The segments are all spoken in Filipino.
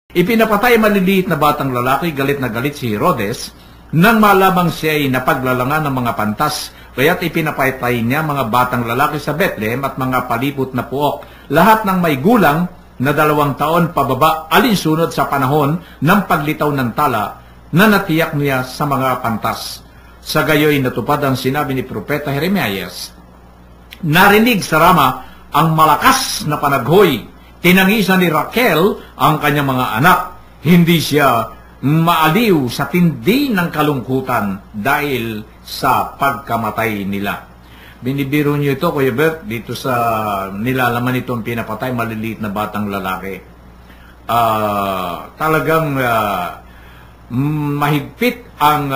Ipinapatay maliliit na batang lalaki, galit na galit si Herodes, nang malamang siya ay napaglalangan ng mga pantas, kaya't ipinapatay niya mga batang lalaki sa Bethlehem at mga palibot na puok, lahat ng may gulang na 2 taon pababa, alinsunod sa panahon ng paglitaw ng tala na natiyak niya sa mga pantas. Sa gayoy natupad ang sinabi ni Propeta Jeremias. Narinig sa Rama ang malakas na panaghoy. Tinangisan ni Raquel ang kanyang mga anak. Hindi siya maaliw sa tindi ng kalungkutan dahil sa pagkamatay nila. Binibiro niyo ito, Kuya Bert, dito sa nilalaman itong pinapatay maliliit na batang lalaki. Talagang mahigpit ang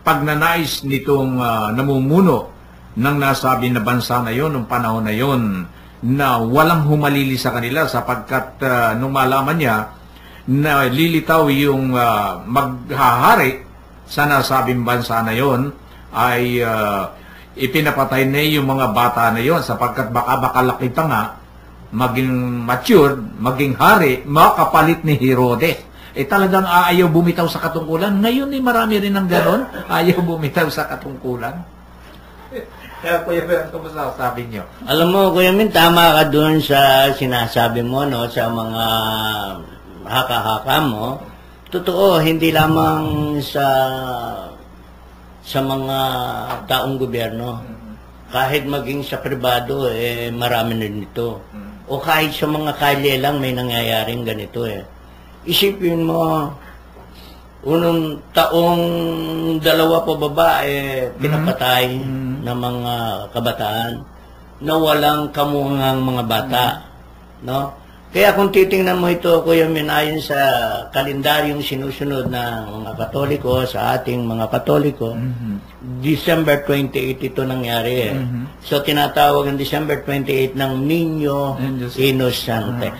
pagnanais nitong namumuno ng nasabi na bansa na yon, ng panahon na yon, na walang humalili sa kanila sapagkat nung malaman niya na lilitaw yung maghahari sa nasabing bansa na yon, ay ipinapatay na yung mga bata na yon sapagkat baka laki pa nga, maging matured, maging hari, makapalit ni Herodes. Talagang ayaw bumitaw sa katungkulan. Ngayon marami rin ng ganon, ayaw bumitaw sa katungkulan. Kaya Kuya Min, ano masasabi niyo? Alam mo, Kuya Min, tama ka doon sa sinasabi mo, no, sa mga haka-haka mo. Totoo, hindi lamang sa mga taong gobyerno. Kahit maging sa pribado, marami rin ito. O kahit sa mga kalye lang may nangyayaring ganito. Isipin mo, unang taong 2 pababa, pinapatay ng mga kabataan na walang kamuhang mga bata, no? Kaya kung titingnan mo ito, Kuya Min, ayon sa kalendaryong sinusunod ng mga Katoliko, sa ating mga Katoliko, December 28 ito nangyari. So, tinatawag ang December 28 ng Niño Innocente.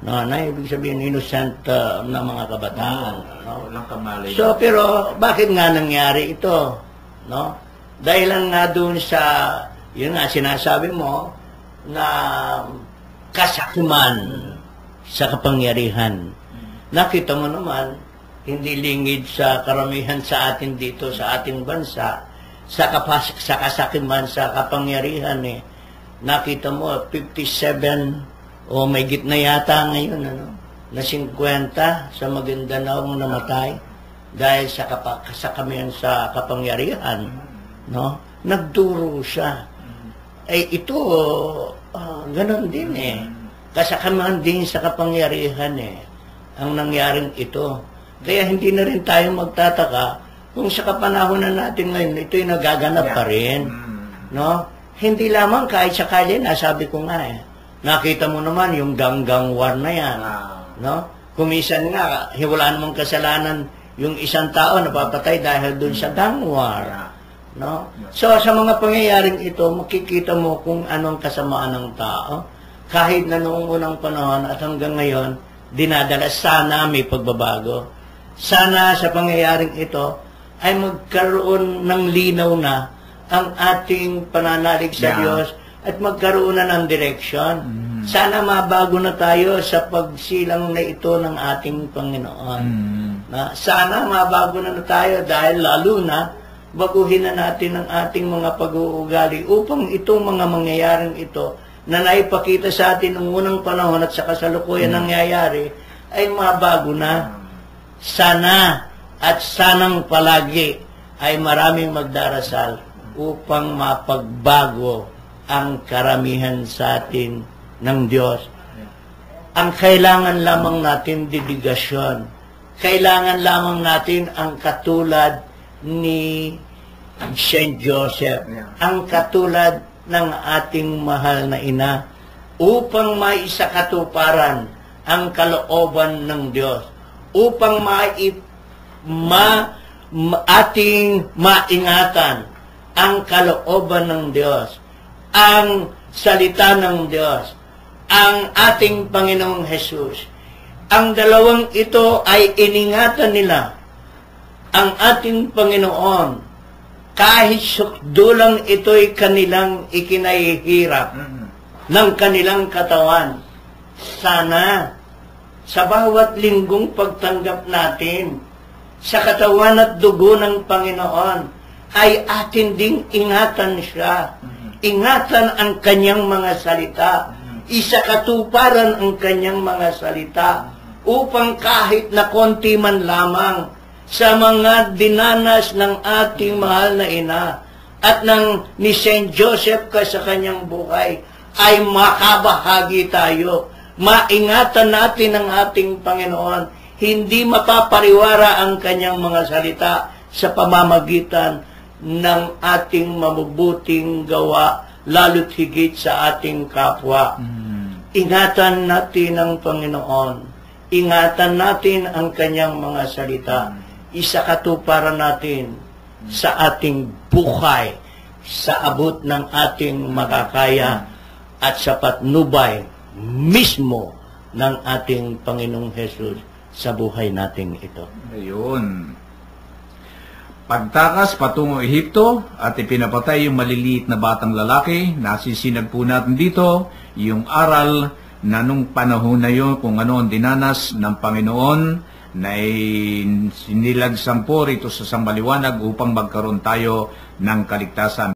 No, na ibig sabihin, innocent na mga kabataan. No? Walang kamalay. So, pero, bakit nga nangyari ito? No? Dahil lang nga doon sa, yun nga, sinasabi mo, na kasakiman sa kapangyarihan. Nakita mo naman, hindi lingid sa karamihan sa atin dito, sa ating bansa, sa kasakiman sa kapangyarihan. Nakita mo, 57 o may gitna yata ngayon, na 50 sa Maguindanao namatay dahil sa kasakamihan sa kapangyarihan. No? Nagduro siya. Ito, ganon din kasakamahan din sa kapangyarihan ang nangyaring ito. Kaya hindi na rin tayo magtataka kung sa kapanahonan natin ngayon, ito'y nagaganap pa rin. No? Hindi lamang kahit sa kalye, nasabi ko nga nakita mo naman yung ganggang war na yan. No? Kumisan nga, wala namang kasalanan yung isang tao napapatay dahil dun sa gang war. No? So, sa mga pangyayaring ito, makikita mo kung anong kasamaan ng tao. Kahit na noong unang panahon at hanggang ngayon, dinadala, sana may pagbabago. Sana sa pangyayaring ito ay magkaroon ng linaw na ang ating pananalig sa Diyos at magkaroon na ng direksyon. Sana mabago na tayo sa pagsilang na ito ng ating Panginoon. Sana mabago na tayo dahil lalo na baguhin na natin ang ating mga pag-uugali upang itong mga mangyayaring ito na naipakita sa atin noong unang panahon at sa kasalukuyan nangyayari ay mabago na. Sana at sanang palagi ay maraming magdarasal upang mapagbago ang karamihan sa atin ng Diyos. Ang kailangan lamang natin dedigasyon. Kailangan lamang natin ang katulad ni Saint Joseph, ang katulad ng ating mahal na ina, upang maisakatuparan ang kalooban ng Diyos, upang ating maingatan ang kalooban ng Diyos, ang salita ng Diyos, ang ating Panginoong Jesus. Ang dalawang ito ay iningatan nila ang ating Panginoon kahit sukdulang ito'y kanilang ikinahihirap ng kanilang katawan. Sana sa bawat linggong pagtanggap natin sa katawan at dugo ng Panginoon, ay atin ding ingatan siya. Ingatan ang kanyang mga salita. Isakatuparan ang kanyang mga salita upang kahit na konti man lamang sa mga dinanas ng ating mahal na ina at ng ni Saint Joseph ka sa kanyang buhay, ay makabahagi tayo. Maingatan natin ang ating Panginoon. Hindi mapapariwara ang kanyang mga salita sa pamamagitan ng ating mabubuting gawa, lalo't higit sa ating kapwa. Ingatan natin ang Panginoon. Ingatan natin ang kanyang mga salita. Isakatuparan natin sa ating buhay, sa abot ng ating makakaya at sa patnubay mismo ng ating Panginoong Hesus sa buhay nating ito. Ayun. Pagtakas patungo Ehipto at ipinapatay yung maliliit na batang lalaki, nasisinag po natin dito yung aral na nung panahon na yun kung ano ang dinanas ng Panginoon na sinilagsan po rito sa sambaliwanag upang magkaroon tayo ng kaligtasan.